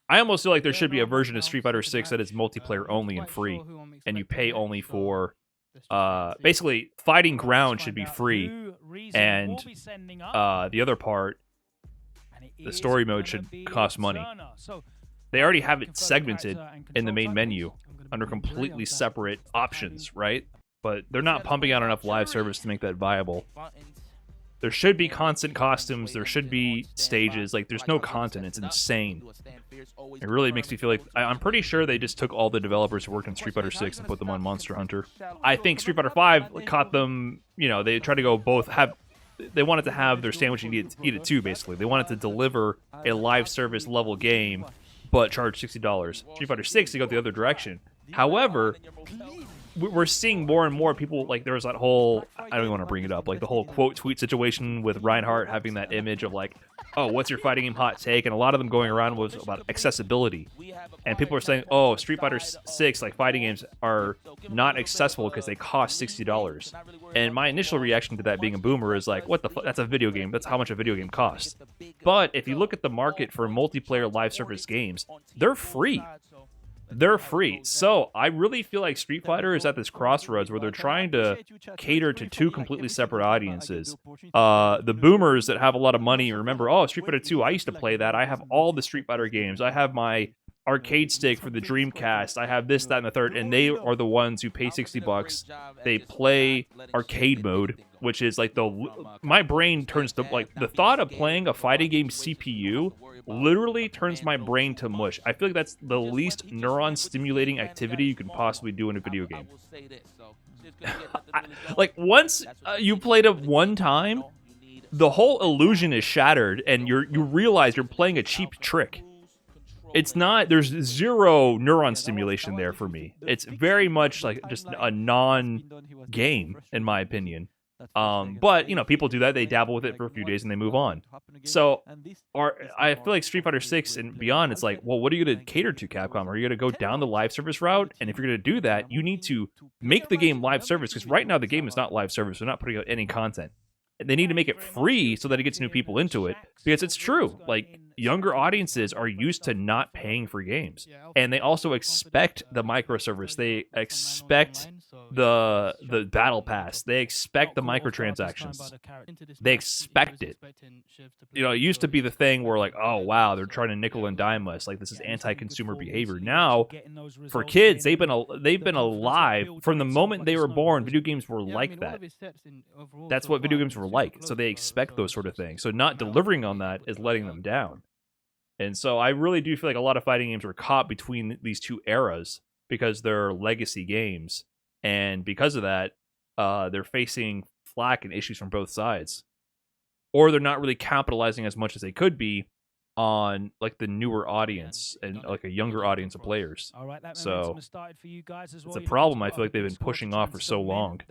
I almost feel like there should be a version of Street Fighter 6 that is multiplayer only and free, and you pay only for basically fighting ground should be free, and the other part, the story mode, should cost money. They already have it segmented in the main menu under completely separate options, right? But they're not pumping out enough live service to make that viable. There should be constant costumes. There should be stages. Like, there's no content. It's insane. It really makes me feel like I'm pretty sure they just took all the developers who worked on Street Fighter 6 and put them on Monster Hunter. I think Street Fighter 5 caught them, you know, they tried to go both they wanted to have their sandwich and eat it too, basically. They wanted to deliver a live service level game, but charge $60. Street Fighter 6, they go the other direction. However, we're seeing more and more people, like, there was that whole, I don't even want to bring it up, like the whole quote tweet situation with Reinhardt having that image of like, oh, what's your fighting game hot take? And a lot of them going around was about accessibility. And people are saying, oh, Street Fighter 6, like, fighting games are not accessible because they cost $60. And my initial reaction to that, being a boomer, is like, what the fuck? That's a video game. That's how much a video game costs. But if you look at the market for multiplayer live service games, they're free. They're free. So I really feel like Street Fighter is at this crossroads where they're trying to cater to two completely separate audiences. The boomers that have a lot of money remember, oh, Street Fighter 2, I used to play that. I have all the Street Fighter games. I have my arcade stick for the Dreamcast. I have this, that, and the third. And they are the ones who pay $60. They play arcade mode, which is like my brain turns to, like, the thought of playing a fighting game CPU literally turns my brain to mush. I feel like that's the least neuron stimulating activity you can possibly do in a video game. Like, once you played it one time, the whole illusion is shattered, and you realize you're playing a cheap trick. It's not, there's zero neuron stimulation there for me. It's very much like just a non-game, in my opinion. But, you know, people do that. They dabble with it for a few days and they move on. So I feel like Street Fighter 6 and beyond, it's like, well, what are you going to cater to, Capcom? Are you going to go down the live service route? And if you're going to do that, you need to make the game live service, because right now the game is not live service. They're not putting out any content. They need to make it free so that it gets new people into it, because it's true. Like, younger audiences are used to not paying for games, and they also expect the microservice. They expect the battle pass. They expect the microtransactions. They expect it. You know, it used to be the thing where, like, oh wow, they're trying to nickel and dime us. Like, this is anti-consumer behavior. Now, for kids, they've been alive from the moment they were born. Video games were like that. That's what video games were like. So they expect those sort of things. So not delivering on that is letting them down. And so I really do feel like a lot of fighting games were caught between these two eras because they're legacy games. And because of that, they're facing flack and issues from both sides. Or they're not really capitalizing as much as they could be on, like, the newer audience and, like, a younger audience of players. So it's a problem I feel like they've been pushing off for so long.